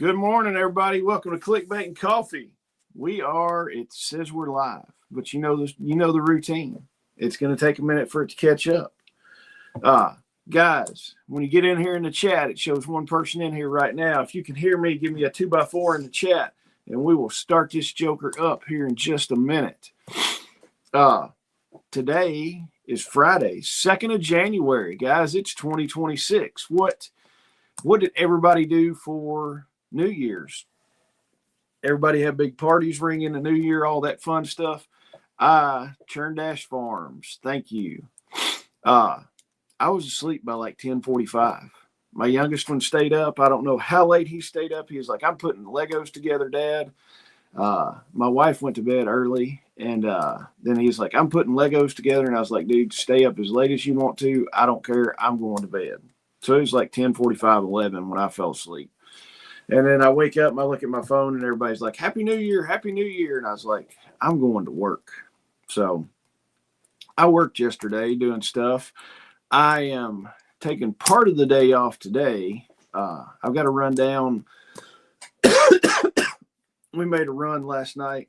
Good morning, everybody. Welcome to Clickbait Coffee. It says we're live, but you know the routine. It's going to take a minute for it to catch up. Guys, when you get in here in the chat, it shows one person in here right now. If you can hear me, give me a 2x4 in the chat, and we will start this joker up here in just a minute. Today is Friday, 2nd of January. Guys, it's 2026. What did everybody do for New Year's? Everybody have big parties, ring in the new year, all that fun stuff. Churn Dash Farms, thank you. I was asleep by like 10:45. My youngest one stayed up. I don't know how late he stayed up. He was like, I'm putting Legos together, Dad. My wife went to bed early, and then he's like, I'm putting Legos together. And I was like, dude, stay up as late as you want to. I don't care. I'm going to bed. So it was like 10:45, 11 when I fell asleep. And then I wake up and I look at my phone and everybody's like, Happy New Year, Happy New Year. And I was like, I'm going to work. So I worked yesterday doing stuff. I am taking part of the day off today. I've got to run down. We made a run last night,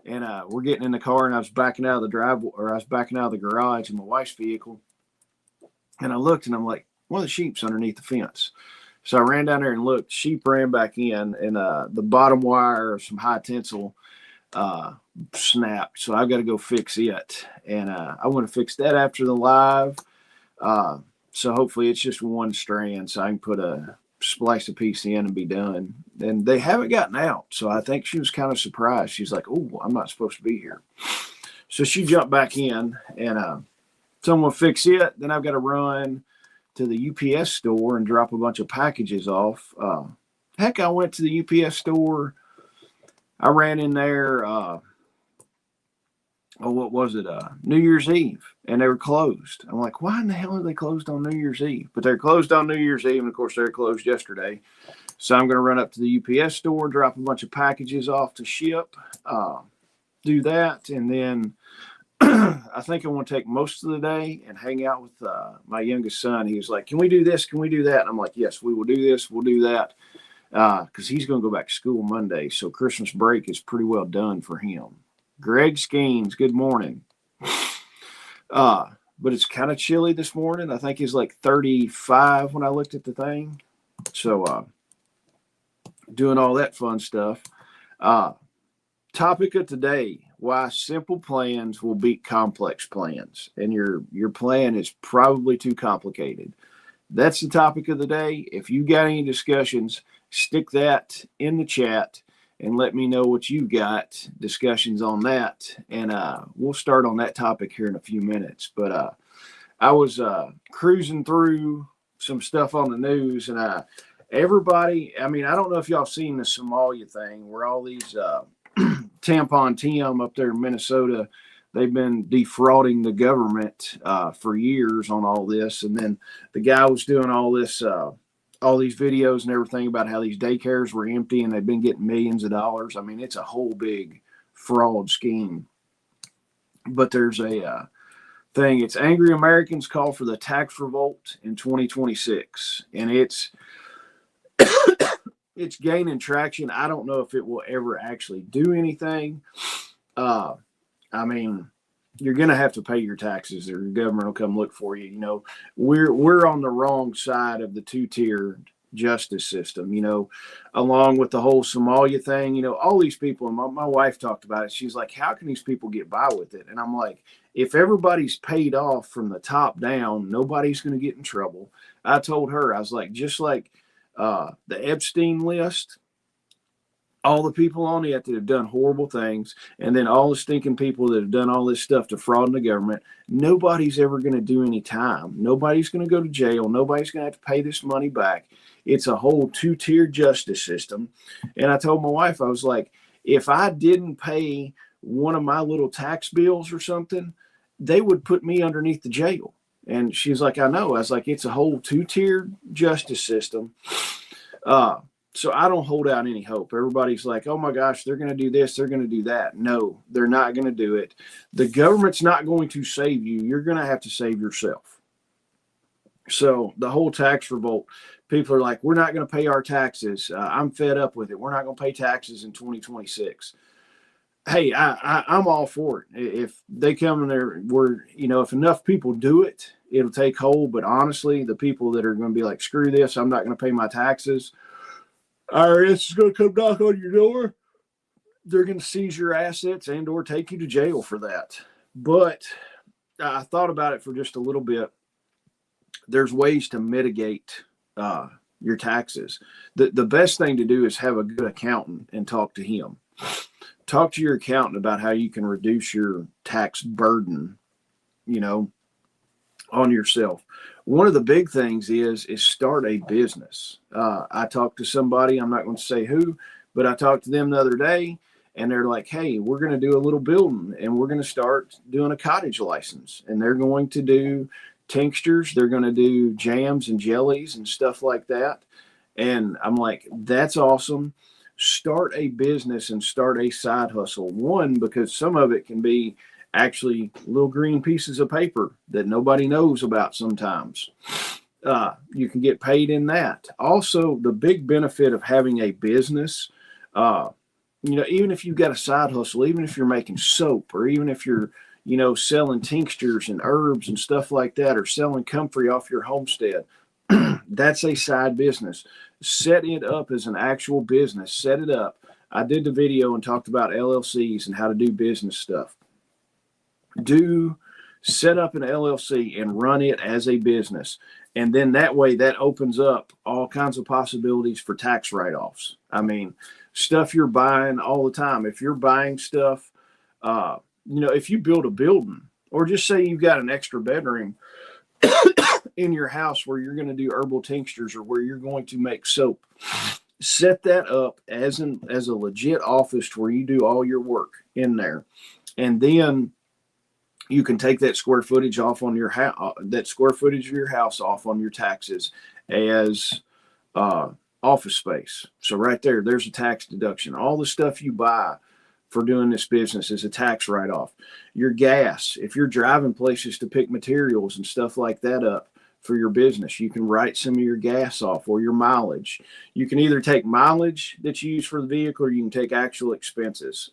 and we're getting in the car, and I was backing out of the driveway, or I was backing out of the garage in my wife's vehicle. And I looked, and I'm like, one of the sheep's underneath the fence. So I ran down there and looked. Sheep ran back in, and the bottom wire of some high tensile snapped. So I've got to go fix it. And I want to fix that after the live. So hopefully it's just one strand, so I can splice a piece in and be done. And they haven't gotten out. So I think she was kind of surprised. She's like, oh, I'm not supposed to be here. So she jumped back in, and someone fix it. Then I've got to run to the UPS store and drop a bunch of packages off. Heck, I went to the UPS store. I ran in there, what was it? New Year's Eve, and they were closed. I'm like, why in the hell are they closed on New Year's Eve? But they're closed on New Year's Eve, and of course they're closed yesterday. So I'm going to run up to the UPS store, drop a bunch of packages off to ship, do that, and then I think I want to take most of the day and hang out with my youngest son. He was like, can we do this? Can we do that? And I'm like, yes, we will do this. We'll do that. Because he's going to go back to school Monday. So Christmas break is pretty well done for him. Greg Skeens, good morning. But it's kind of chilly this morning. I think it's like 35 when I looked at the thing. So doing all that fun stuff. Topic of today, why simple plans will beat complex plans. And your plan is probably too complicated. That's the topic of the day. If you got any discussions, stick that in the chat and let me know what you've got, discussions on that. And we'll start on that topic here in a few minutes. But I was cruising through some stuff on the news, and everybody, I mean, I don't know if y'all seen the Somalia thing where all these Tampon Tim up there in Minnesota, they've been defrauding the government for years on all this. And then the guy was doing all these videos and everything about how these daycares were empty and they've been getting millions of dollars. I mean, it's a whole big fraud scheme. But there's a thing. It's Angry Americans Call for the Tax Revolt in 2026. And it's gaining traction. I don't know if it will ever actually do anything. I mean, you're going to have to pay your taxes or the government will come look for you. You know, we're on the wrong side of the two-tiered justice system, you know, along with the whole Somalia thing, you know, all these people, and my wife talked about it. She's like, how can these people get by with it? And I'm like, if everybody's paid off from the top down, nobody's going to get in trouble. I told her, I was like, just like the Epstein list, all the people on it that have done horrible things, and then all the stinking people that have done all this stuff to fraud in the government, nobody's ever going to do any time. Nobody's going to go to jail. Nobody's going to have to pay this money back. It's a whole two-tier justice system. And I told my wife, I was like, if I didn't pay one of my little tax bills or something, they would put me underneath the jail. And she's like, I know. I was like, it's a whole two-tiered justice system. So I don't hold out any hope. Everybody's like, oh my gosh, they're going to do this, they're going to do that. No, they're not going to do it. The government's not going to save you. You're going to have to save yourself. So the whole tax revolt, people are like, we're not going to pay our taxes. I'm fed up with it. We're not going to pay taxes in 2026. Hey, I'm all for it. If they come in there, if enough people do it, it'll take hold. But honestly, the people that are going to be like, screw this, I'm not going to pay my taxes, IRS is going to come knock on your door. They're going to seize your assets and or take you to jail for that. But I thought about it for just a little bit. There's ways to mitigate your taxes. The best thing to do is have a good accountant and talk to him. Talk to your accountant about how you can reduce your tax burden, on yourself. One of the big things is start a business. I talked to somebody, I'm not going to say who, but I talked to them the other day, and they're like, hey, we're going to do a little building, and we're going to start doing a cottage license, and they're going to do tinctures, they're going to do jams and jellies and stuff like that. And I'm like, that's awesome. Start a business and start a side hustle. One, because some of it can be actually little green pieces of paper that nobody knows about sometimes. You can get paid in that. Also, the big benefit of having a business, even if you've got a side hustle, even if you're making soap, or even if you're selling tinctures and herbs and stuff like that, or selling comfrey off your homestead, that's a side business. Set it up as an actual business. Set it up. I did the video and talked about LLCs and how to do business stuff. Set up an LLC and run it as a business. And then that way, that opens up all kinds of possibilities for tax write-offs. I mean, stuff you're buying all the time. If you're buying stuff, if you build a building, or just say you've got an extra bedroom in your house where you're going to do herbal tinctures or where you're going to make soap, set that up as a legit office where you do all your work in there. And then you can take that square footage off on your house, that square footage of your house off on your taxes as office space. So right there's a tax deduction. All the stuff you buy for doing this business is a tax write-off. Your gas, if you're driving places to pick materials and stuff like that up for your business, you can write some of your gas off, or your mileage. You can either take mileage that you use for the vehicle, or you can take actual expenses.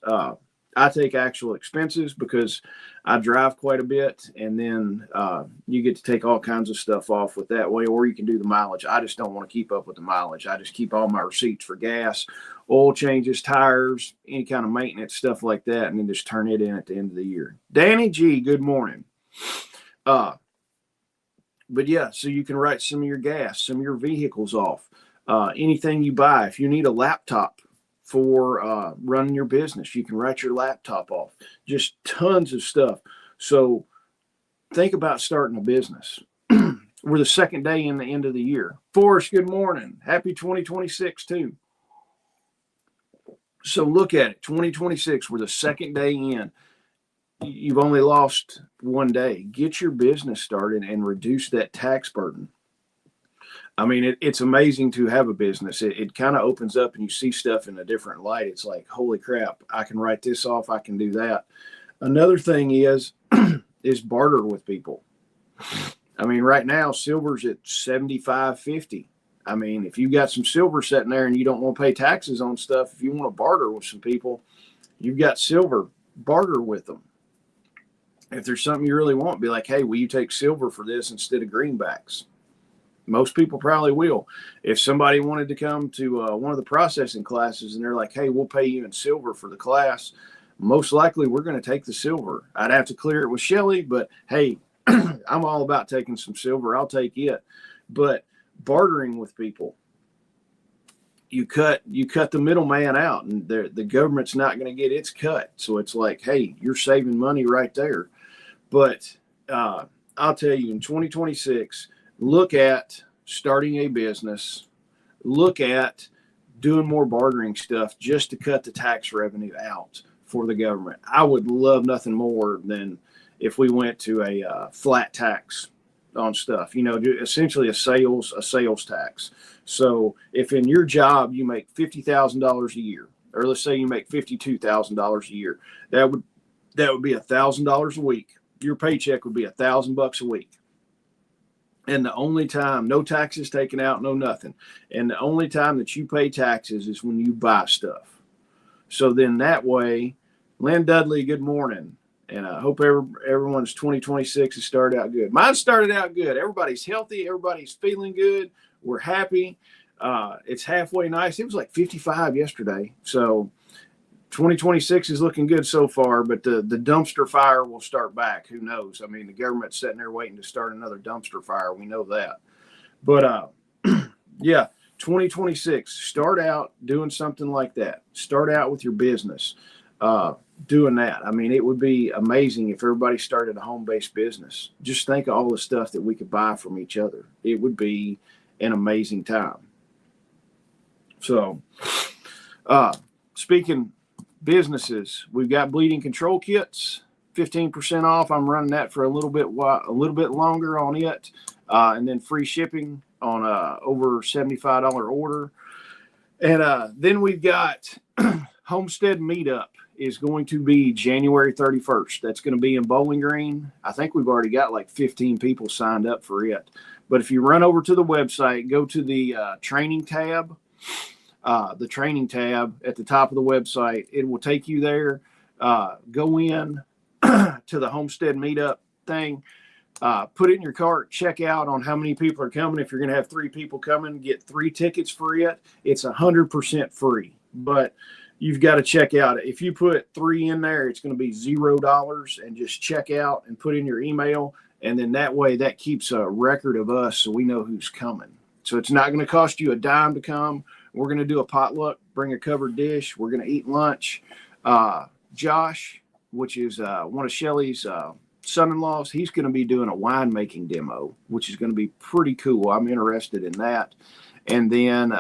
I take actual expenses because I drive quite a bit, and then you get to take all kinds of stuff off with that way, or you can do the mileage. I just don't want to keep up with the mileage. I just keep all my receipts for gas, oil changes, tires, any kind of maintenance, stuff like that, and then just turn it in at the end of the year. Danny G, good morning. But yeah, so you can write some of your gas, some of your vehicles off, anything you buy. If you need a laptop for running your business, you can write your laptop off. Just tons of stuff. So think about starting a business. We're the second day in the end of the year. Forrest, good morning. Happy 2026 too. So look at it. 2026, we're the second day in. You've only lost one day. Get your business started and reduce that tax burden. I mean, it's amazing to have a business. It kind of opens up and you see stuff in a different light. It's like, holy crap, I can write this off. I can do that. Another thing is barter with people. I mean, right now, silver's at $75.50. I mean, if you got some silver sitting there and you don't want to pay taxes on stuff, if you want to barter with some people, you've got silver, barter with them. If there's something you really want, be like, hey, will you take silver for this instead of greenbacks? Most people probably will. If somebody wanted to come to one of the processing classes and they're like, hey, we'll pay you in silver for the class, most likely we're going to take the silver. I'd have to clear it with Shelly, but hey, I'm all about taking some silver. I'll take it. But bartering with people, you cut the middleman out, and the government's not going to get its cut. So it's like, hey, you're saving money right there. But I'll tell you, in 2026, look at starting a business, look at doing more bartering stuff just to cut the tax revenue out for the government. I would love nothing more than if we went to a flat tax on stuff, essentially a sales tax. So if in your job you make $50,000 a year, or let's say you make $52,000 a year, that would be $1,000 a week. Your paycheck would be $1,000 a week. And the only time, no taxes taken out, no nothing. And the only time that you pay taxes is when you buy stuff. So then that way, Lynn Dudley, good morning. And I hope everyone's 2026 has started out good. Mine started out good. Everybody's healthy. Everybody's feeling good. We're happy. It's halfway nice. It was like 55 yesterday. So 2026 is looking good so far, but the dumpster fire will start back. Who knows? I mean, the government's sitting there waiting to start another dumpster fire. We know that. But yeah, 2026, start out doing something like that. Start out with your business, doing that. I mean, it would be amazing if everybody started a home-based business. Just think of all the stuff that we could buy from each other. It would be an amazing time. So, speaking businesses, we've got bleeding control kits, 15% off. I'm running that for a little bit longer on it, and then free shipping on over $75 order. And then we've got Homestead Meetup is going to be January 31st. That's going to be in Bowling Green. I think we've already got like 15 people signed up for it. But if you run over to the website, go to the training tab. The training tab at the top of the website, it will take you there. Go in to the Homestead Meetup thing, put it in your cart, check out on how many people are coming. If you're going to have 3 people coming, get 3 tickets for it. It's 100% free, but you've got to check out. If you put 3 in there, it's going to be $0, and just check out and put in your email. And then that way that keeps a record of us so we know who's coming. So it's not going to cost you a dime to come. We're going to do a potluck, bring a covered dish. We're going to eat lunch. Josh, which is one of Shelly's son-in-laws, he's going to be doing a winemaking demo, which is going to be pretty cool. I'm interested in that. And then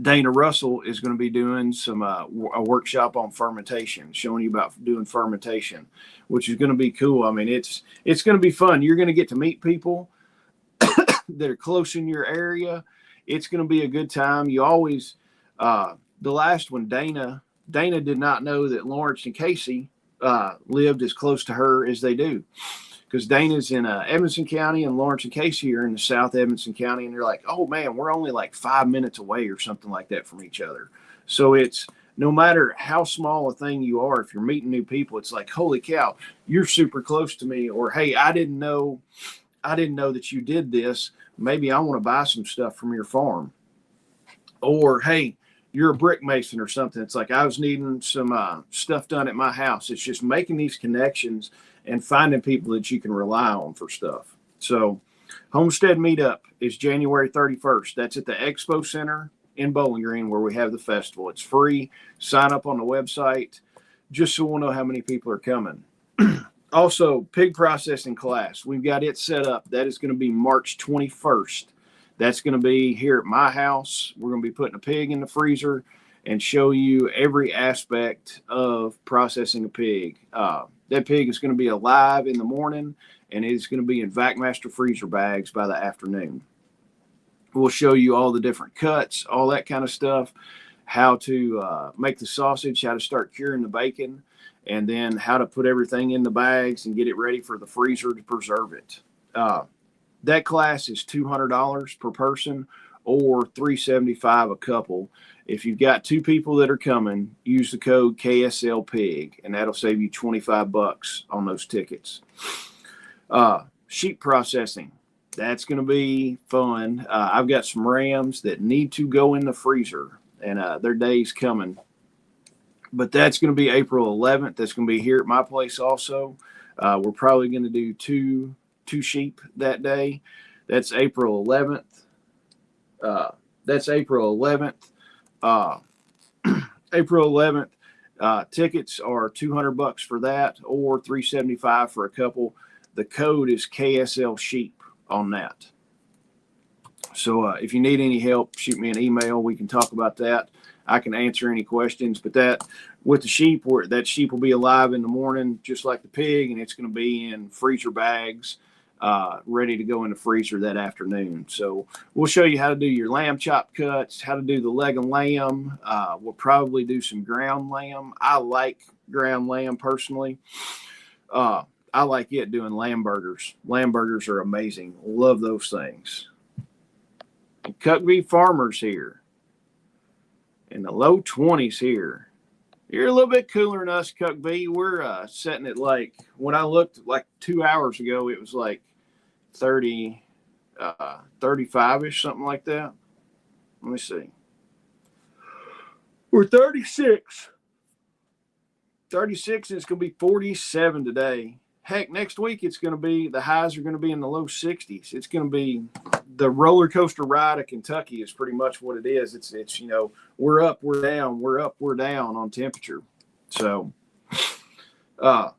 Dana Russell is going to be doing a workshop on fermentation, showing you about doing fermentation, which is going to be cool. I mean, it's going to be fun. You're going to get to meet people that are close in your area. It's going to be a good time. You always, the last one, Dana did not know that Lawrence and Casey lived as close to her as they do, because Dana's in Evanston County and Lawrence and Casey are in the South Evanston County, and they're like, oh man, we're only like 5 minutes away or something like that from each other. So it's no matter how small a thing you are, if you're meeting new people, it's like, holy cow, you're super close to me, or hey, I didn't know that you did this. Maybe I want to buy some stuff from your farm. Or, hey, you're a brick mason or something. It's like, I was needing some stuff done at my house. It's just making these connections and finding people that you can rely on for stuff. So Homestead Meetup is January 31st. That's at the Expo Center in Bowling Green where we have the festival. It's free. Sign up on the website just so we'll know how many people are coming. Also, pig processing class. We've got it set up. That is going to be March 21st. That's going to be here at my house. We're going to be putting a pig in the freezer and show you every aspect of processing a pig. That pig is going to be alive in the morning, and it's going to be in VacMaster freezer bags by the afternoon. We'll show you all the different cuts, all that kind of stuff, how to make the sausage, how to start curing the bacon, and then how to put everything in the bags and get it ready for the freezer to preserve it. That class is $200 per person or $375 a couple. If you've got 2 people that are coming, use the code KSLPIG, and that'll save you $25 on those tickets. Sheep processing. That's going to be fun. I've got some rams that need to go in the freezer, and their day's coming. But that's going to be April 11th. That's going to be here at my place also. We're probably going to do two sheep that day. That's April 11th. April 11th. Tickets are $200 for that, or $375 for a couple. The code is KSL Sheep on that. So if you need any help, shoot me an email. We can talk about that. I can answer any questions. But that with the sheep, that sheep will be alive in the morning, just like the pig, and it's going to be in freezer bags, ready to go in the freezer that afternoon. So we'll show you how to do your lamb chop cuts, how to do the leg of lamb. We'll probably do some ground lamb. I like ground lamb personally. I like it doing lamb burgers. Lamb burgers are amazing. Love those things. And Cuck beef farmers here. In the low 20s here. You're a little bit cooler than us, Cuck B. We're setting it like, when I looked like 2 hours ago, it was like 30, 35-ish, something like that. Let me see. We're 36. 36, and it's going to be 47 today. Heck, next week it's going to be, the highs are going to be in the low 60s. It's going to be the roller coaster ride of Kentucky is pretty much what it is. It's you know, we're up, we're down, we're up, we're down on temperature. So, all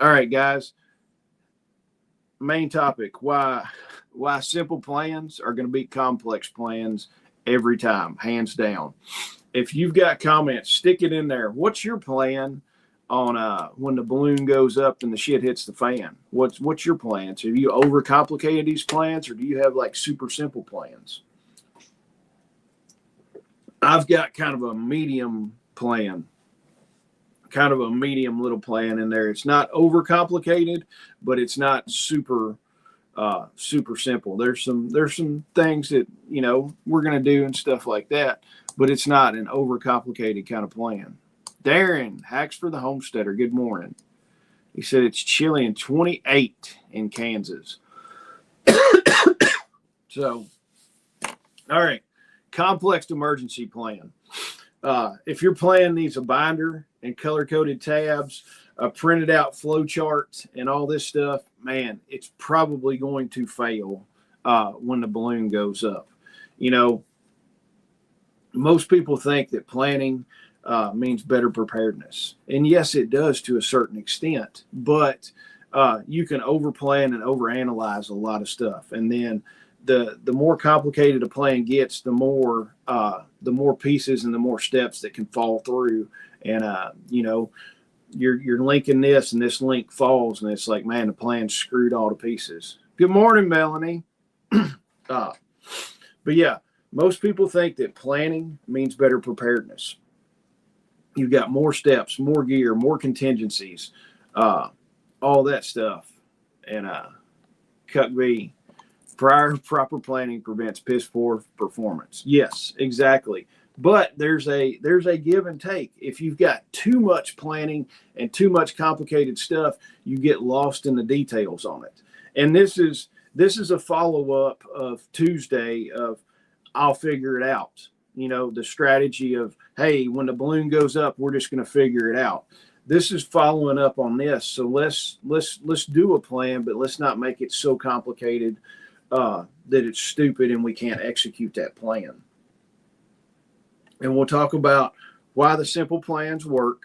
right, guys. Main topic: why simple plans are going to beat complex plans every time, hands down. If you've got comments, stick it in there. What's your plan on when the balloon goes up and the shit hits the fan? What's your plans? Have you overcomplicated these plans, or do you have like super simple plans? I've got kind of a medium plan, kind of a medium little plan in there. It's not overcomplicated, but it's not super simple. There's some things that, you know, we're going to do and stuff like that, but it's not an overcomplicated kind of plan. Darren, Hacks for the Homesteader, good morning. He said it's chilly and 28 in Kansas. So, all right, complex emergency plan. If your plan needs a binder and color-coded tabs, a printed out flow chart, and all this stuff, man, it's probably going to fail when the balloon goes up. You know, most people think that planning means better preparedness. And yes, it does to a certain extent, but you can overplan and overanalyze a lot of stuff. And then the more complicated a plan gets, the more pieces and the more steps that can fall through. And, you know, you're linking this and this link falls, and it's like, man, the plan's screwed all to pieces. Good morning, Melanie. But yeah, most people think that planning means better preparedness. You've got more steps, more gear, more contingencies, all that stuff. And Cuck B, proper planning prevents piss poor performance. Yes, exactly. But there's a give and take. If you've got too much planning and too much complicated stuff, you get lost in the details on it. And this is a follow-up of Tuesday of I'll figure it out. You know, the strategy of, hey, when the balloon goes up, we're just going to figure it out. This is following up on this. So let's do a plan, but let's not make it so complicated that it's stupid and we can't execute that plan. And we'll talk about why the simple plans work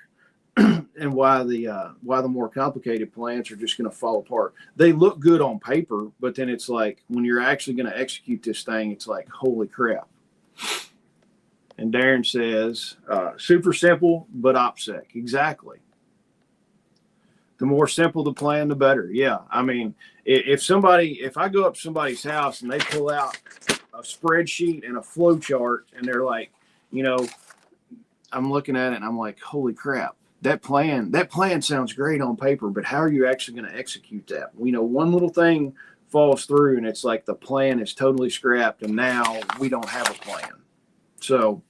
and why the more complicated plans are just going to fall apart. They look good on paper, but then it's like when you're actually going to execute this thing, it's like, holy crap. And Darren says, super simple, but OPSEC. Exactly. The more simple the plan, the better. Yeah. I mean, if I go up to somebody's house and they pull out a spreadsheet and a flow chart and they're like, you know, I'm looking at it and I'm like, holy crap, that plan sounds great on paper, but how are you actually going to execute that? You know, one little thing falls through and it's like the plan is totally scrapped and now we don't have a plan. So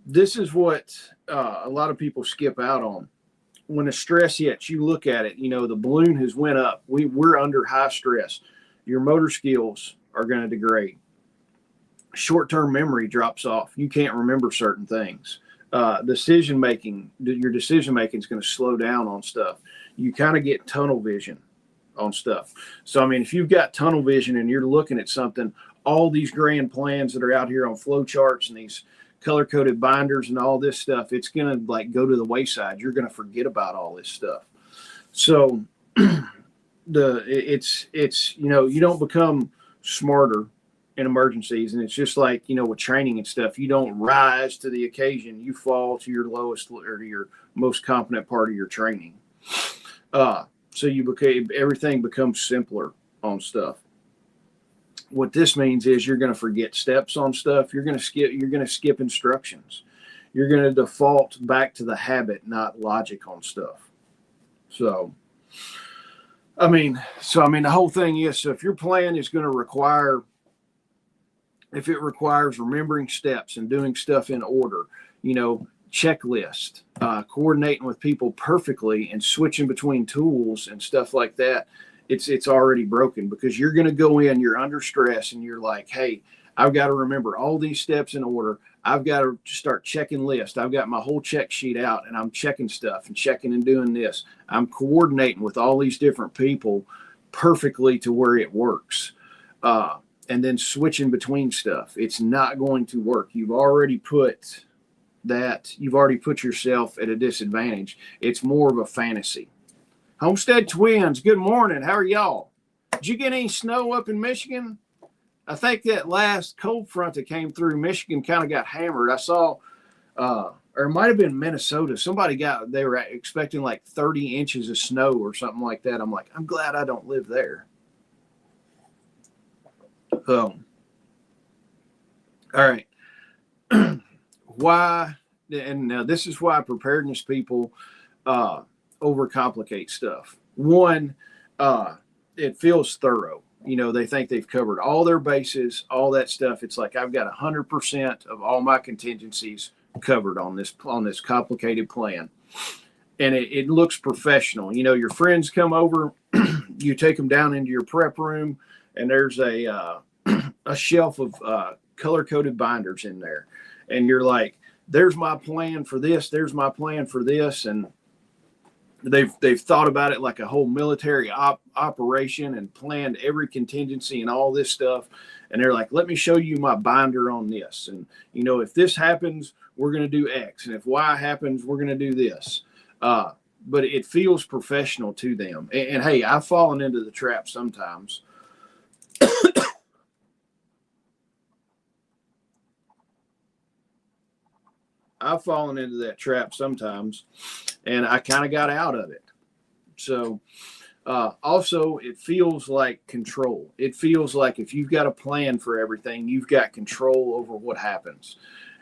this is what a lot of people skip out on. When the stress hits, you look at it, you know, the balloon has went up. We're under high stress. Your motor skills are going to degrade. Short-term memory drops off. You can't remember certain things. Your decision making is going to slow down on stuff. You kind of get tunnel vision on stuff. So, I mean, if you've got tunnel vision and you're looking at something, all these grand plans that are out here on flow charts and these color-coded binders and all this stuff, it's going to like go to the wayside. You're going to forget about all this stuff. So it's, you know, you don't become smarter in emergencies. And it's just like, you know, with training and stuff, you don't rise to the occasion. You fall to your lowest or to your most competent part of your training. So everything becomes simpler on stuff. What this means is you're going to forget steps on stuff. You're going to skip instructions. You're going to default back to the habit, not logic on stuff. So, the whole thing is, so if your plan is going to require, if it requires remembering steps and doing stuff in order, checklist, coordinating with people perfectly and switching between tools and stuff like that, it's already broken, because you're going to go in, you're under stress, and you're like, hey, I've got to remember all these steps in order. I've got to start checking lists. I've got my whole check sheet out, and I'm checking stuff and checking and doing this. I'm coordinating with all these different people perfectly to where it works. And then switching between stuff. It's not going to work. You've already put yourself at a disadvantage. It's more of a fantasy. Homestead Twins, good morning. How are y'all? Did you get any snow up in Michigan? I think that last cold front that came through Michigan kind of got hammered. I saw, or it might have been Minnesota. They were expecting like 30 inches of snow or something like that. I'm like, I'm glad I don't live there. All right. Why? And now this is why preparedness people overcomplicate stuff. One, it feels thorough. They think they've covered all their bases, all that stuff. It's like, I've got 100% of all my contingencies covered on this complicated plan. And it looks professional. Your friends come over, you take them down into your prep room, and there's a shelf of color-coded binders in there. And you're like, there's my plan for this. There's my plan for this. And they've thought about it like a whole military operation and planned every contingency and all this stuff. And they're like, let me show you my binder on this. And, if this happens, we're going to do X. And if Y happens, we're going to do this. But it feels professional to them. And hey, I've fallen into the trap sometimes. I've fallen into that trap sometimes, and I kind of got out of it. So also, it feels like control. It feels like if you've got a plan for everything, you've got control over what happens.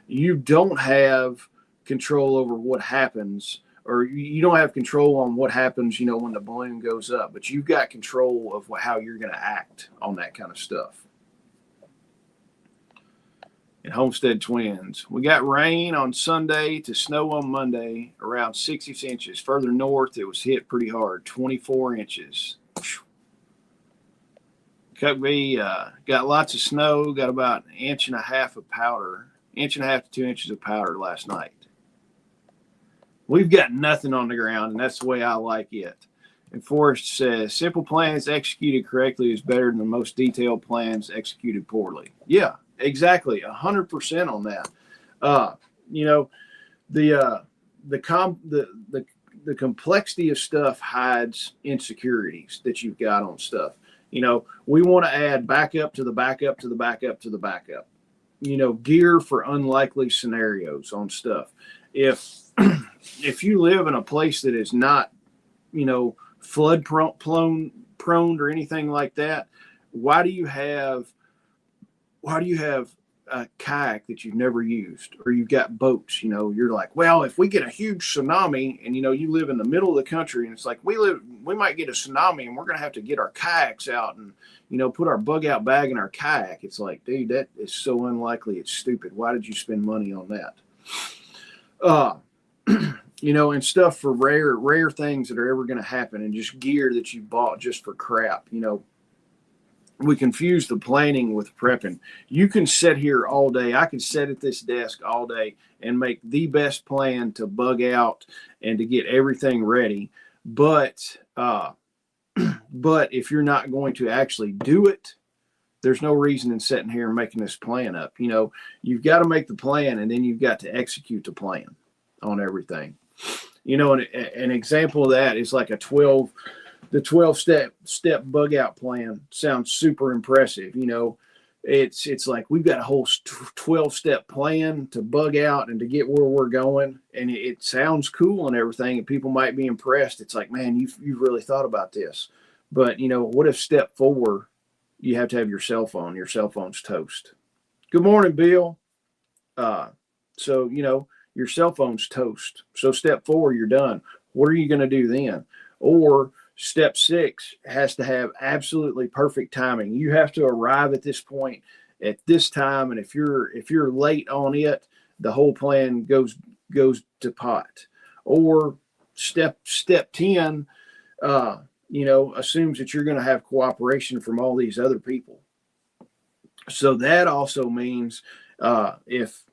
You don't have control over what happens, or you don't have control on what happens, when the balloon goes up, but you've got control of how you're going to act on that kind of stuff. And Homestead Twins, we got rain on Sunday to snow on Monday, around 6 inches. Further north, it was hit pretty hard, 24 inches. Cuckbee got lots of snow, got about 1.5 inches of powder, 1.5 to 2 inches of powder last night. We've got nothing on the ground, and that's the way I like it. And Forrest says, simple plans executed correctly is better than the most detailed plans executed poorly. Yeah, exactly. 100% on that. The complexity of stuff hides insecurities that you've got on stuff. We want to add backup to the backup to the backup to the backup. Gear for unlikely scenarios on stuff. If you live in a place that is not, flood prone or anything like that, why do you have a kayak that you've never used, or you've got boats? You're like, well, if we get a huge tsunami, and you live in the middle of the country, and it's like we might get a tsunami, and we're gonna have to get our kayaks out and put our bug out bag in our kayak. It's like, dude, that is so unlikely. It's stupid. Why did you spend money on that? And stuff for rare things that are ever going to happen, and just gear that you bought just for crap. We confuse the planning with prepping. You can sit here all day. I can sit at this desk all day and make the best plan to bug out and to get everything ready. But if you're not going to actually do it, there's no reason in sitting here and making this plan up. You've got to make the plan, and then you've got to execute the plan on everything. An example of that is like the 12-step bug out plan. Sounds super impressive. It's like we've got a whole 12-step plan to bug out and to get where we're going. And it sounds cool and everything, and people might be impressed. It's like, man, you've really thought about this. But, what if step 4, you have to have your cell phone? Your cell phone's toast. Good morning, Bill. So, your cell phone's toast. So step 4, you're done. What are you going to do then? Or step 6 has to have absolutely perfect timing. You have to arrive at this point at this time, and if you're late on it, the whole plan goes to pot. Or step 10, assumes that you're going to have cooperation from all these other people. So that also means if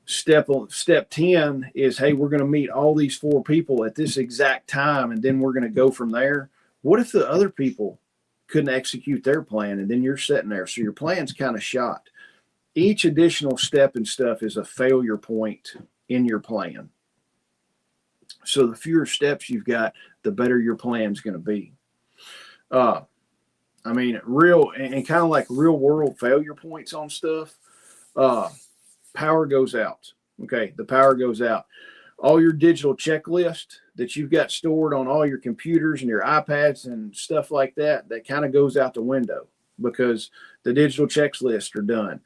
step 10 is, hey, we're going to meet all these 4 people at this exact time, and then we're going to go from there. What if the other people couldn't execute their plan, and then you're sitting there? So your plan's kind of shot. Each additional step and stuff is a failure point in your plan. So the fewer steps you've got, the better your plan's going to be. Real and kind of like real world failure points on stuff. Power goes out. Okay, the power goes out. All your digital checklist that you've got stored on all your computers and your iPads and stuff like that, that kind of goes out the window because the digital checklists are done.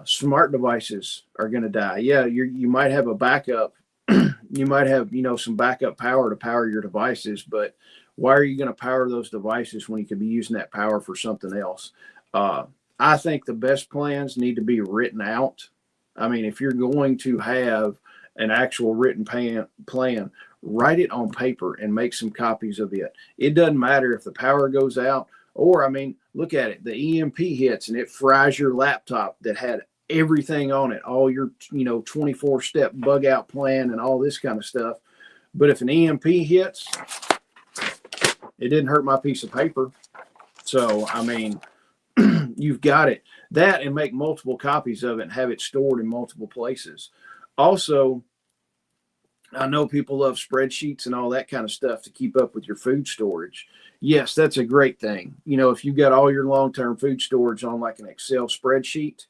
Smart devices are going to die. Yeah, you might have a backup. You might have, some backup power to power your devices, but why are you going to power those devices when you could be using that power for something else? I think the best plans need to be written out. I mean, if you're going to have an actual written plan, write it on paper and make some copies of it. It doesn't matter if the power goes out or, look at it. The EMP hits and it fries your laptop that had everything on it, all your, 24-step bug out plan and all this kind of stuff. But if an EMP hits, it didn't hurt my piece of paper. So, you've got it. That, and make multiple copies of it and have it stored in multiple places. Also, I know people love spreadsheets and all that kind of stuff to keep up with your food storage. Yes, that's a great thing. If you've got all your long-term food storage on like an Excel spreadsheet,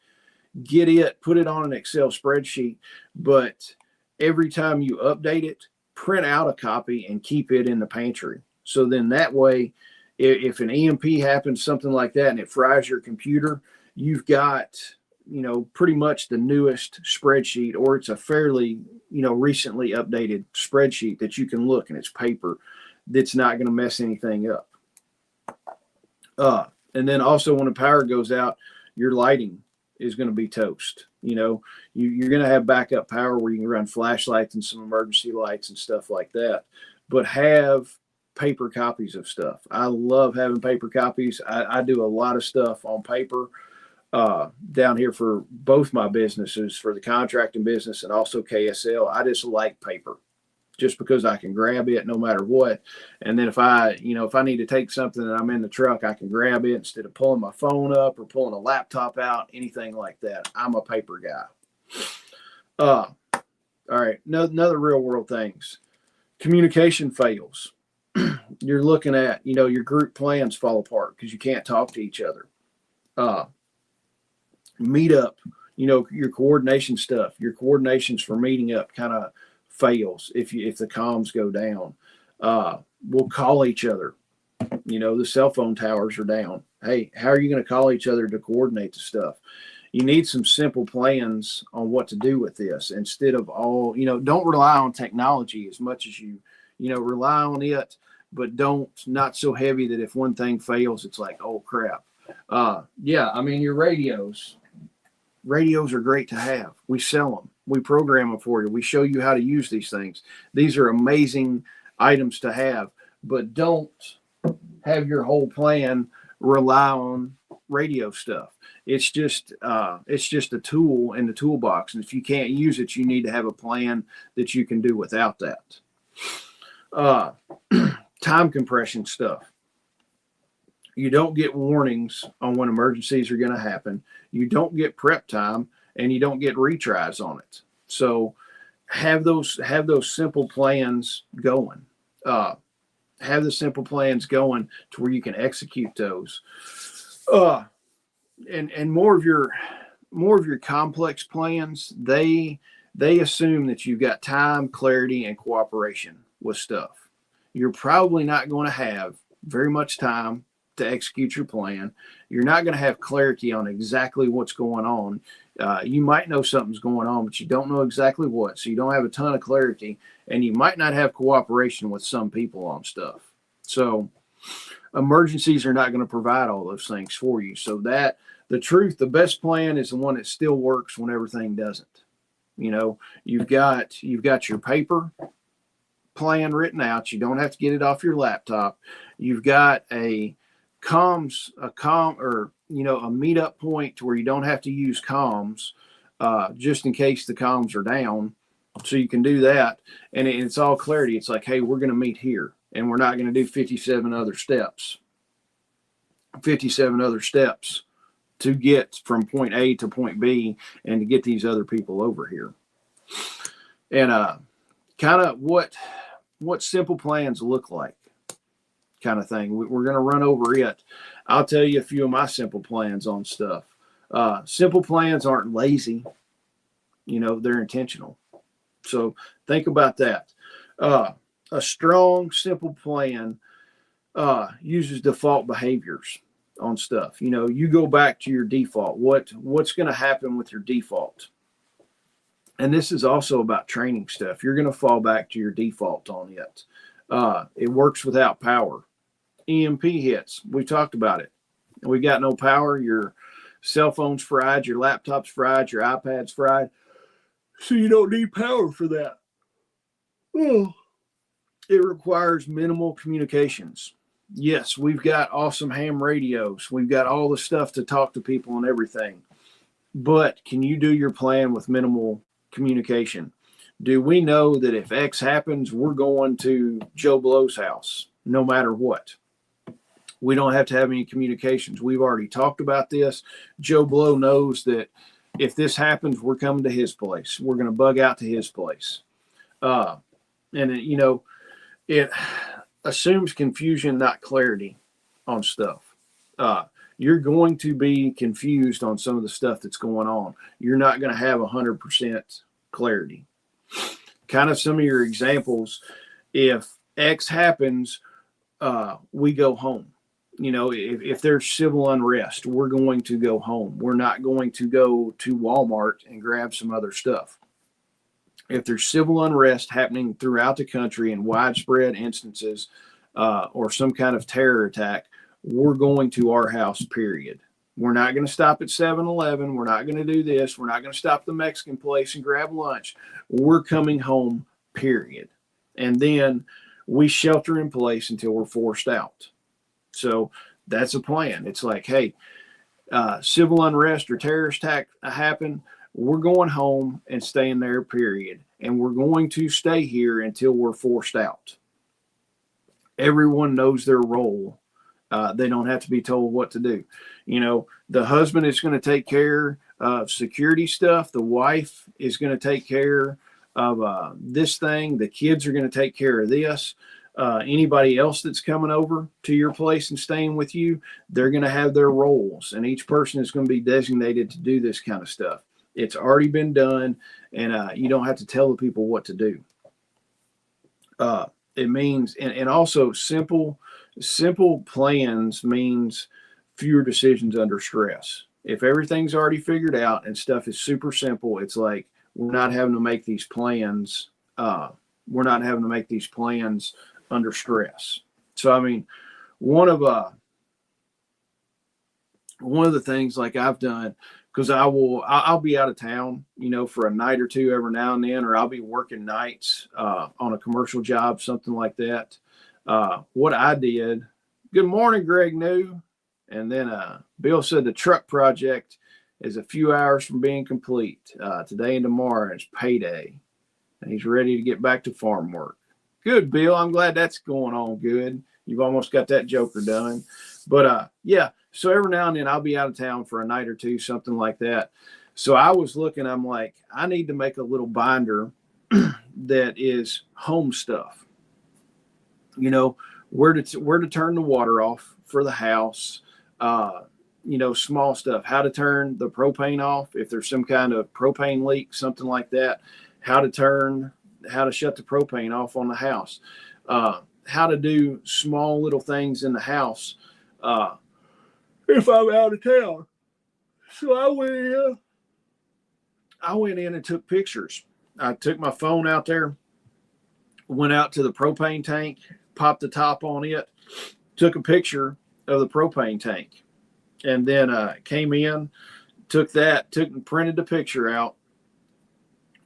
put it on an Excel spreadsheet, but every time you update it, print out a copy and keep it in the pantry. So then that way, if an EMP happens, something like that, and it fries your computer, you've got, pretty much the newest spreadsheet, or it's a fairly, recently updated spreadsheet that you can look, and it's paper that's not going to mess anything up. And then also when the power goes out, your lighting is going to be toast. You're going to have backup power where you can run flashlights and some emergency lights and stuff like that, but have paper copies of stuff. I love having paper copies. I do a lot of stuff on paper down here for both my businesses, for the contracting business and also KSL. I just like paper just because I can grab it no matter what. And then if I need to take something and I'm in the truck, I can grab it instead of pulling my phone up or pulling a laptop out, anything like that. I'm a paper guy. All right. Another real world things. Communication fails. You're looking at, your group plans fall apart because you can't talk to each other. Meet up, your coordination stuff, your coordinations for meeting up kind of fails if the comms go down. We'll call each other. The cell phone towers are down. Hey, how are you going to call each other to coordinate the stuff? You need some simple plans on what to do with this instead of all, don't rely on technology as much as you rely on it, but not so heavy that if one thing fails, it's like, oh crap. Your radios are great to have. We sell them. We program them for you. We show you how to use these things. These are amazing items to have, but don't have your whole plan rely on radio stuff. It's just a tool in the toolbox. And if you can't use it, you need to have a plan that you can do without that. Time compression stuff. You don't get warnings on when emergencies are going to happen. You don't get prep time, and you don't get retries on it. So have those simple plans going. Have the simple plans going to where you can execute those. And more of your complex plans, they assume that you've got time, clarity, and cooperation with stuff. You're probably not going to have very much time to execute your plan. You're not going to have clarity on exactly what's going on. You might know something's going on, but you don't know exactly what. So you don't have a ton of clarity, and you might not have cooperation with some people on stuff. So emergencies are not going to provide all those things for you. So that the best plan is the one that still works when everything doesn't. You know, you've got your paper plan written out. You don't have to get it off your laptop. You've got a meetup point where you don't have to use comms, just in case the comms are down. So you can do that. And it's all clarity. It's like, hey, we're going to meet here, and we're not going to do 57 other steps to get from point A to point B and to get these other people over here. And kind of what simple plans look like, kind of thing. We're going to run over it. I'll tell you a few of my simple plans on stuff. Simple plans aren't lazy. You know, they're intentional. So think about that. A strong, simple plan uses default behaviors on stuff. You know, you go back to your default. What's going to happen with your default? And this is also about training stuff. You're going to fall back to your default on it. It works without power. EMP hits. We talked about it. We got no power. Your cell phone's fried. Your laptop's fried. Your iPad's fried. So you don't need power for that. Oh. It requires minimal communications. Yes, we've got awesome ham radios. We've got all the stuff to talk to people and everything. But can you do your plan with minimal communication? Do we know that if X happens, we're going to Joe Blow's house, no matter what? We don't have to have any communications. We've already talked about this. Joe Blow knows that if this happens, we're coming to his place. We're going to bug out to his place. It assumes confusion, not clarity on stuff. You're going to be confused on some of the stuff that's going on. You're not going to have 100% clarity. Kind of some of your examples, if X happens, we go home. You know, if there's civil unrest, we're going to go home. We're not going to go to Walmart and grab some other stuff. If there's civil unrest happening throughout the country in widespread instances, or some kind of terror attack, we're going to our house, period. We're not going to stop at 7-Eleven. We're not going to do this. We're not going to stop at the Mexican place and grab lunch. We're coming home, period. And then we shelter in place until we're forced out. So that's a plan. It's like, hey, civil unrest or terrorist attack happen. We're going home and staying there, period. And we're going to stay here until we're forced out. Everyone knows their role. They don't have to be told what to do. You know, the husband is going to take care of security stuff. The wife is going to take care of this thing. The kids are going to take care of this. Anybody else that's coming over to your place and staying with you, they're going to have their roles. And each person is going to be designated to do this kind of stuff. It's already been done, and you don't have to tell the people what to do. It means, and also simple plans means fewer decisions under stress. If everything's already figured out and stuff is super simple, it's like we're not having to make these plans. We're not having to make these plans under stress. So, I mean, one of the things like I've done, because I'll be out of town, you know, for a night or two every now and then, or I'll be working nights on a commercial job, something like that. What I did, good morning, Greg New. And then Bill said the truck project is a few hours from being complete. Today and tomorrow is payday. And he's ready to get back to farm work. Good, Bill. I'm glad that's going on good. You've almost got that joker done. But yeah, so every now and then I'll be out of town for a night or two, something like that. So I was looking, I'm like, I need to make a little binder that is home stuff. You know, where to turn the water off for the house, you know, small stuff, how to turn the propane off if there's some kind of propane leak, something like that, how to shut the propane off on the house, how to do small little things in the house if I'm out of town. So I went in and took pictures. I took my phone out there, went out to the propane tank, popped the top on it, took a picture of the propane tank, and then came in, printed the picture out,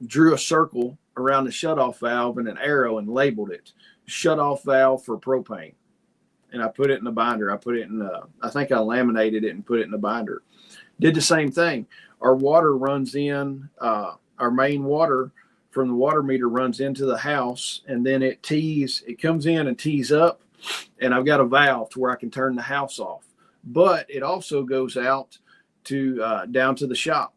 drew a circle around the shutoff valve and an arrow and labeled it shutoff valve for propane. And I put it in the binder. I think I laminated it and put it in the binder. Did the same thing. Our water runs in, our main water from the water meter runs into the house, and then it comes in and tees up, and I've got a valve to where I can turn the house off. But it also goes out to down to the shop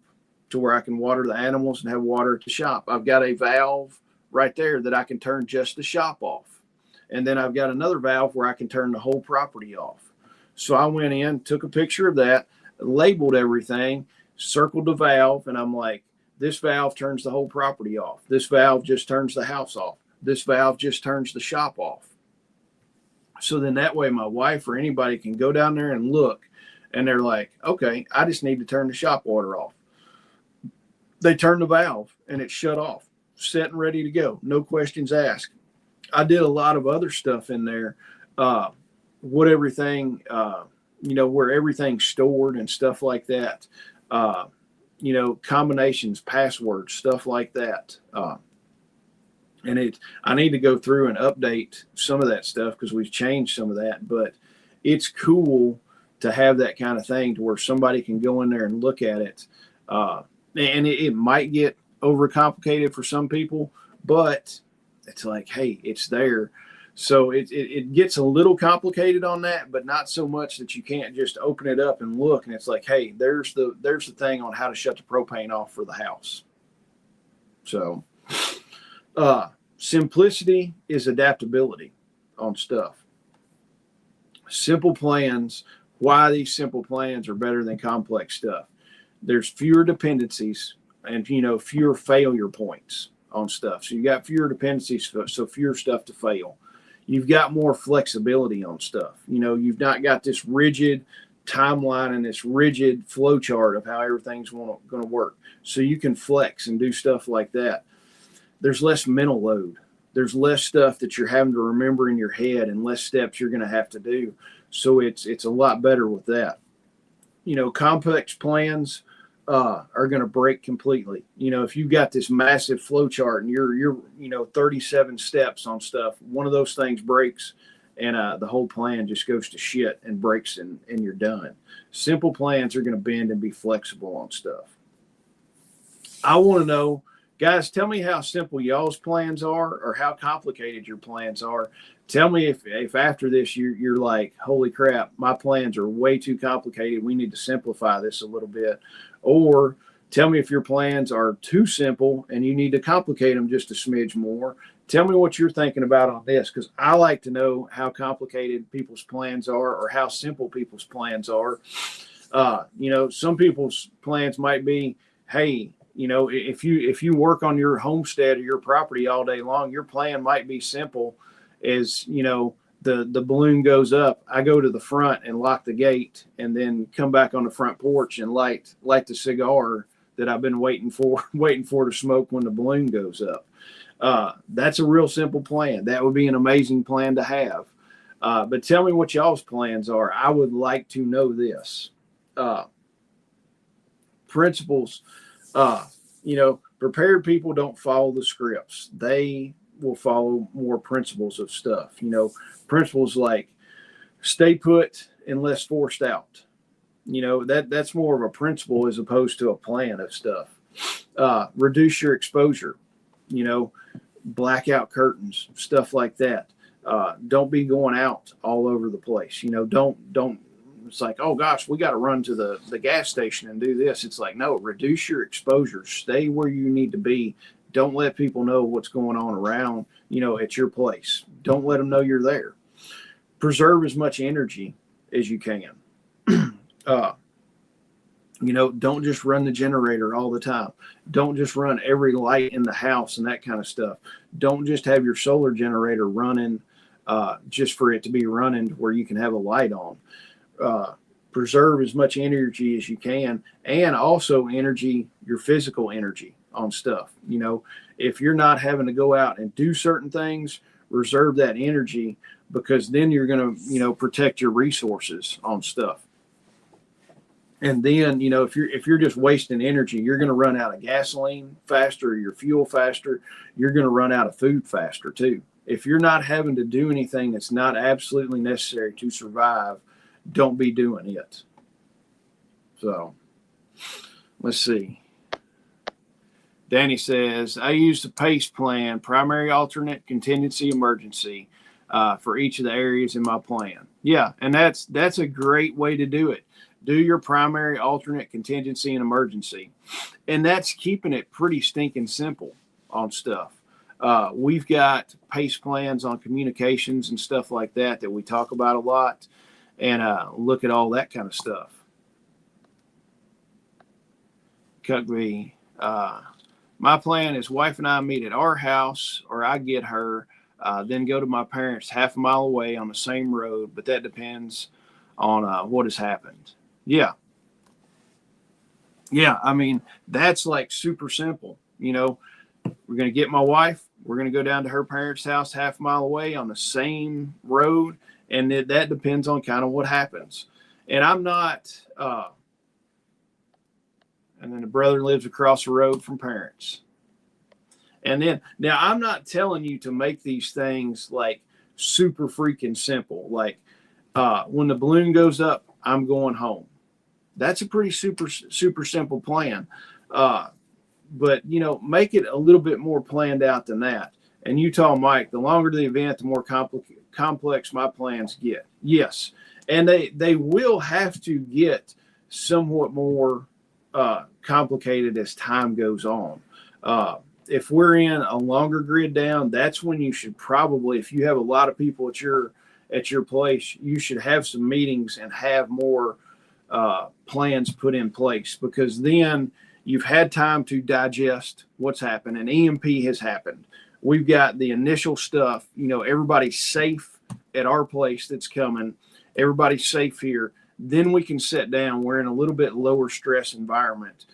to where I can water the animals and have water at the shop. I've got a valve right there that I can turn just the shop off. And then I've got another valve where I can turn the whole property off. So I went in, took a picture of that, labeled everything, circled the valve, and I'm like, this valve turns the whole property off. This valve just turns the house off. This valve just turns the shop off. So then that way my wife or anybody can go down there and look, and they're like, okay, I just need to turn the shop water off. They turn the valve and it's shut off, set and ready to go. No questions asked. I did a lot of other stuff in there. Where everything's stored and stuff like that. Combinations, passwords, stuff like that. I need to go through and update some of that stuff because we've changed some of that, but it's cool to have that kind of thing to where somebody can go in there and look at it. And it might get overcomplicated for some people, but it's like, hey, it's there. So it gets a little complicated on that, but not so much that you can't just open it up and look. And it's like, hey, there's the thing on how to shut the propane off for the house. So simplicity is adaptability on stuff. Simple plans. Why these simple plans are better than complex stuff. There's fewer dependencies and, fewer failure points on stuff. So you got fewer dependencies, so fewer stuff to fail. You've got more flexibility on stuff. You've not got this rigid timeline and this rigid flow chart of how everything's going to work. So you can flex and do stuff like that. There's less mental load. There's less stuff that you're having to remember in your head and less steps you're going to have to do. So it's a lot better with that. Complex plans are going to break completely. If you've got this massive flow chart and you're 37 steps on stuff, one of those things breaks and the whole plan just goes to shit and breaks and you're done. Simple plans are going to bend and be flexible on stuff. I want to know, guys, tell me how simple y'all's plans are or how complicated your plans are. Tell me if after this you're like, holy crap, my plans are way too complicated. We need to simplify this a little bit. Or tell me if your plans are too simple and you need to complicate them just a smidge more. Tell me what you're thinking about on this, because I like to know how complicated people's plans are or how simple people's plans are. Some people's plans might be, hey, if you work on your homestead or your property all day long, your plan might be simple as, the balloon goes up. I go to the front and lock the gate and then come back on the front porch and light the cigar that I've been waiting for to smoke when the balloon goes up. That's a real simple plan. That would be an amazing plan to have. But tell me what y'all's plans are. I would like to know this. Principles. Prepared people don't follow the scripts. They will follow more principles of stuff. Principles like stay put unless forced out. That's more of a principle as opposed to a plan of stuff. Reduce your exposure. Blackout curtains, stuff like that. Don't be going out all over the place. Don't. It's like, oh gosh, we got to run to the gas station and do this. It's like, no, reduce your exposure. Stay where you need to be. Don't let people know what's going on around, at your place. Don't let them know you're there. Preserve as much energy as you can. Don't just run the generator all the time. Don't just run every light in the house and that kind of stuff. Don't just have your solar generator running just for it to be running to where you can have a light on. preserve as much energy as you can, and also energy, your physical energy on stuff. You know, if you're not having to go out and do certain things, reserve that energy, because then you're going to, you know, protect your resources on stuff. And then, you know, if you're just wasting energy, you're going to run out of gasoline faster, your fuel faster, you're going to run out of food faster too. If you're not having to do anything that's not absolutely necessary to survive, don't be doing it. So let's see. Danny says, I use the PACE plan, primary, alternate, contingency, emergency, for each of the areas in my plan. Yeah, and that's a great way to do it. Do your primary, alternate, contingency, and emergency. And that's keeping it pretty stinking simple on stuff. We've got PACE plans on communications and stuff like that we talk about a lot, and look at all that kind of stuff. Cuckby, my plan is wife and I meet at our house, or I get her, then go to my parents half a mile away on the same road, but that depends on what has happened. Yeah. Yeah, I mean, that's like super simple. You know, we're going to get my wife, we're going to go down to her parents' house half a mile away on the same road, and that depends on kind of what happens. And I'm not, and then the brother lives across the road from parents. And then, now I'm not telling you to make these things like super freaking simple. Like when the balloon goes up, I'm going home. That's a pretty super simple plan. But, you know, make it a little bit more planned out than that. And Utah Mike, the longer the event, the more complex my plans get. Yes. And they will have to get somewhat more complicated as time goes on. If we're in a longer grid down, that's when you should probably, if you have a lot of people at your place, you should have some meetings and have more plans put in place, because then you've had time to digest what's happened. An EMP has happened. We've got the initial stuff, you know, everybody's safe at our place that's coming. Everybody's safe here. Then we can sit down. We're in a little bit lower stress environment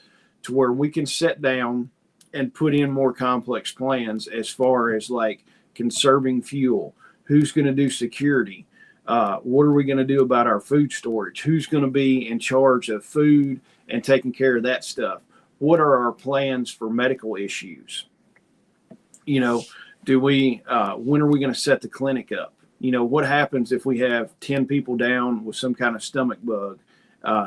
to where we can sit down and put in more complex plans as far as like conserving fuel. Who's going to do security? What are we going to do about our food storage? Who's going to be in charge of food and taking care of that stuff? What are our plans for medical issues? You know, when are we going to set the clinic up? You know, what happens if we have 10 people down with some kind of stomach bug?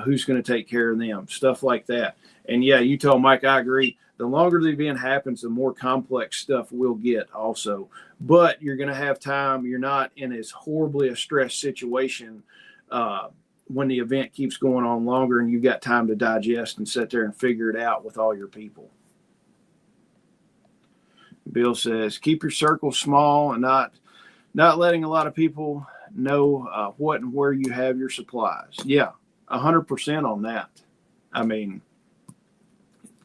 Who's going to take care of them? Stuff like that. And yeah, Utah Mike, I agree. The longer the event happens, the more complex stuff we'll get also. But you're going to have time. You're not in as horribly a stress situation when the event keeps going on longer, and you've got time to digest and sit there and figure it out with all your people. Bill says, keep your circle small and not letting a lot of people know what and where you have your supplies. Yeah, 100% on that. I mean,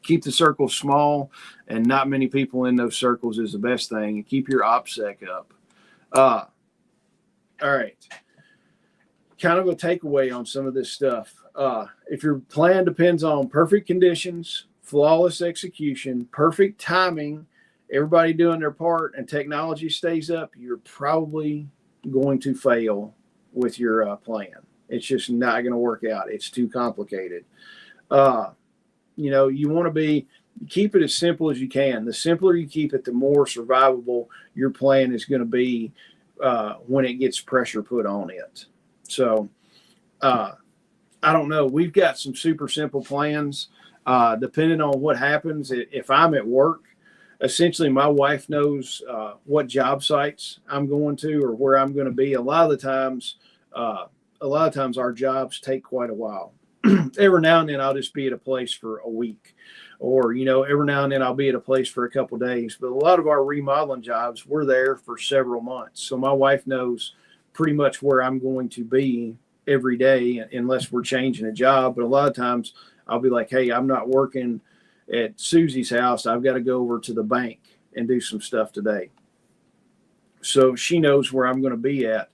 keep the circle small and not many people in those circles is the best thing. And keep your OPSEC up. All right. Kind of a takeaway on some of this stuff. If your plan depends on perfect conditions, flawless execution, perfect timing, everybody doing their part, and technology stays up, you're probably going to fail with your plan. It's just not going to work out. It's too complicated. You know, you want to keep it as simple as you can. The simpler you keep it, the more survivable your plan is going to be when it gets pressure put on it. So, I don't know. We've got some super simple plans. Depending on what happens, if I'm at work, essentially my wife knows what job sites I'm going to or where I'm going to be. A lot of times our jobs take quite a while. Every now and then I'll just be at a place for a week, or, you know, every now and then I'll be at a place for a couple of days. But a lot of our remodeling jobs, we're there for several months. So my wife knows pretty much where I'm going to be every day, unless we're changing a job. But a lot of times I'll be like, hey, I'm not working at Susie's house. I've got to go over to the bank and do some stuff today. So she knows where I'm going to be at.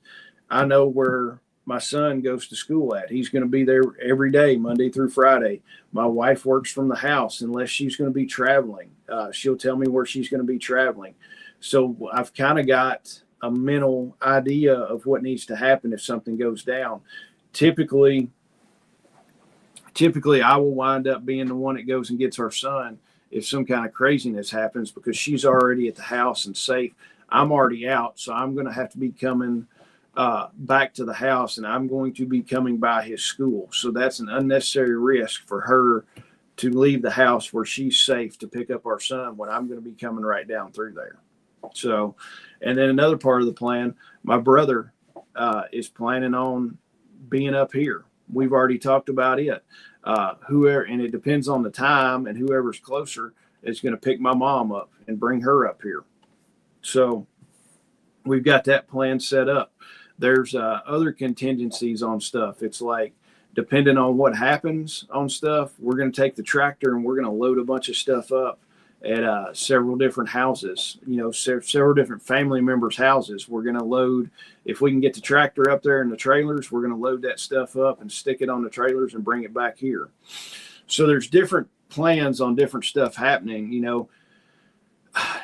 I know where my son goes to school at. He's going to be there every day, Monday through Friday. My wife works from the house unless she's going to be traveling. She'll tell me where she's going to be traveling. So I've kind of got a mental idea of what needs to happen if something goes down. Typically I will wind up being the one that goes and gets our son if some kind of craziness happens, because she's already at the house and safe. I'm already out, so I'm going to have to be coming back to the house, and I'm going to be coming by his school. So that's an unnecessary risk for her to leave the house where she's safe to pick up our son when I'm going to be coming right down through there. So, and then another part of the plan, my brother is planning on being up here. We've already talked about it. Whoever, and it depends on the time, and whoever's closer is going to pick my mom up and bring her up here. So we've got that plan set up. There's other contingencies on stuff. It's like, depending on what happens on stuff, we're going to take the tractor and we're going to load a bunch of stuff up at several different houses, several different family members' houses. We're going to load, if we can get the tractor up there in the trailers, we're going to load that stuff up and stick it on the trailers and bring it back here. So there's different plans on different stuff happening.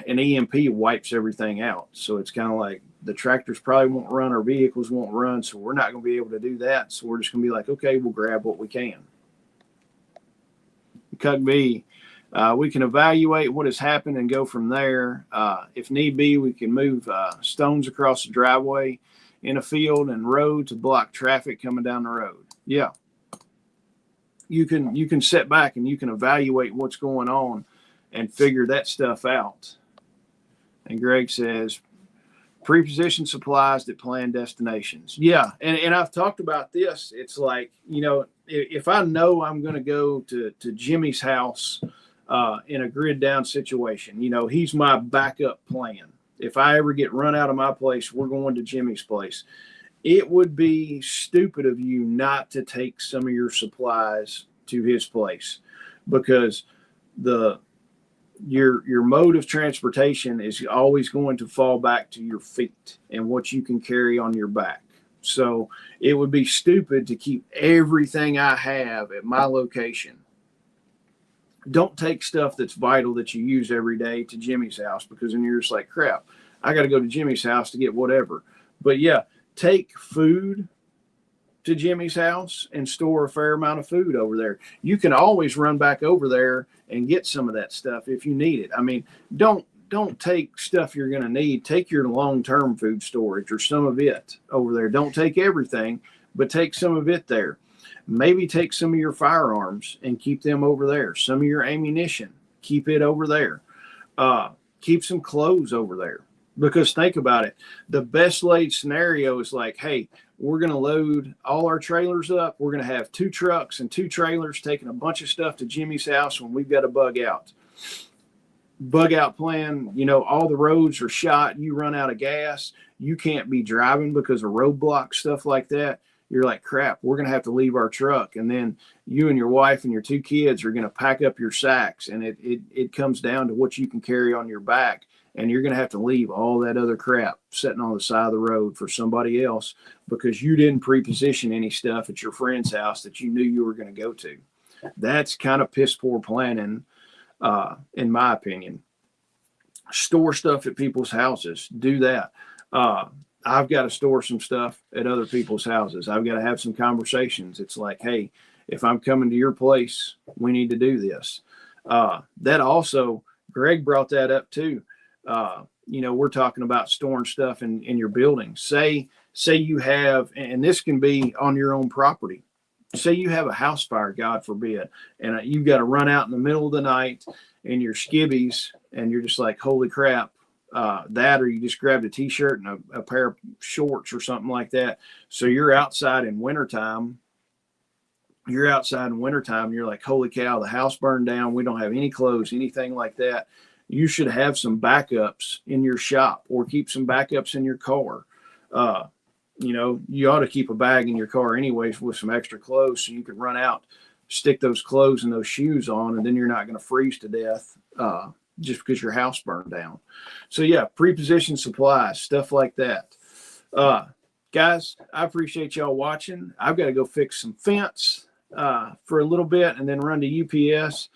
An EMP wipes everything out. So it's kind of like the tractors probably won't run, our vehicles won't run, so we're not going to be able to do that. So we're just going to be like, okay, we'll grab what we can. Cut B. We can evaluate what has happened and go from there. If need be, we can move stones across the driveway in a field and road to block traffic coming down the road. Yeah. You can sit back and you can evaluate what's going on and figure that stuff out. And Greg says, pre-position supplies at planned destinations. Yeah. And I've talked about this. It's like, if I know I'm going to go to Jimmy's house in a grid down situation, he's my backup plan. If I ever get run out of my place, we're going to Jimmy's place. It would be stupid of you not to take some of your supplies to his place, because your mode of transportation is always going to fall back to your feet and what you can carry on your back. So it would be stupid to keep everything I have at my location. Don't take stuff that's vital that you use every day to Jimmy's house, because then you're just like, crap, I got to go to Jimmy's house to get whatever. But yeah, take food to Jimmy's house and store a fair amount of food over there. You can always run back over there and get some of that stuff if you need it. I mean, don't take stuff you're going to need. Take your long-term food storage or some of it over there. Don't take everything, but take some of it there. Maybe take some of your firearms and keep them over there. Some of your ammunition, keep it over there. Keep some clothes over there. Because think about it. The best laid scenario is like, hey, we're going to load all our trailers up. We're going to have 2 trucks and 2 trailers taking a bunch of stuff to Jimmy's house when we've got a bug out. Bug out plan, all the roads are shot. You run out of gas. You can't be driving because of roadblocks, stuff like that. You're like, crap, we're going to have to leave our truck. And then you and your wife and your 2 kids are going to pack up your sacks. And it comes down to what you can carry on your back. And you're going to have to leave all that other crap sitting on the side of the road for somebody else because you didn't pre-position any stuff at your friend's house that you knew you were going to go to. That's kind of piss poor planning, in my opinion. Store stuff at people's houses. Do that. I've got to store some stuff at other people's houses. I've got to have some conversations. It's like, hey, if I'm coming to your place, we need to do this. That also, Greg brought that up too. We're talking about storing stuff in your building. Say you have, and this can be on your own property. Say you have a house fire, God forbid, and you've got to run out in the middle of the night in your skivvies, and you're just like, holy crap, that, or you just grabbed a t-shirt and a pair of shorts or something like that. So you're outside in wintertime. You're like, holy cow, the house burned down. We don't have any clothes, anything like that. You should have some backups in your shop or keep some backups in your car. You ought to keep a bag in your car anyways with some extra clothes so you can run out, stick those clothes and those shoes on, and then you're not going to freeze to death just because your house burned down. So yeah, pre-position supplies, stuff like that. guys, I appreciate y'all watching. I've got to go fix some fence for a little bit and then run to UPS.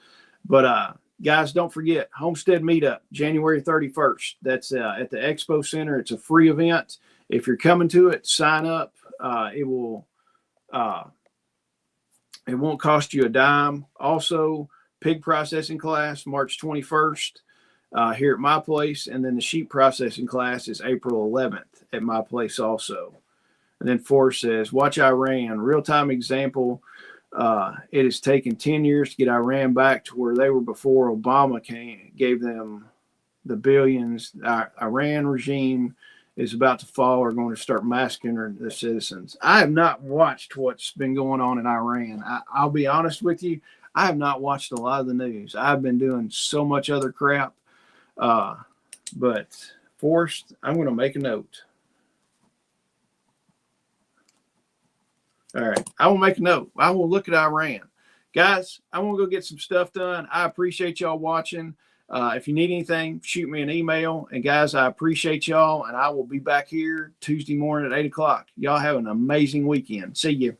But guys, don't forget Homestead Meetup, January 31st. That's at the Expo Center. It's a free event. If you're coming to it, sign up. It won't cost you a dime. Also, pig processing class, March 21st here at my place. And then the sheep processing class is April 11th at my place also. And then Forrest says, watch Iran, real-time example. It has taken 10 years to get Iran back to where they were before Obama gave them the billions. Iran regime is about to fall or going to start massacring the citizens. I have not watched what's been going on in Iran. I'll be honest with you. I have not watched a lot of the news. I've been doing so much other crap. But Forrest, I'm going to make a note. All right. I will make a note. I will look at Iran. Guys, I want to go get some stuff done. I appreciate y'all watching. If you need anything, shoot me an email. And guys, I appreciate y'all. And I will be back here Tuesday morning at 8 o'clock. Y'all have an amazing weekend. See you.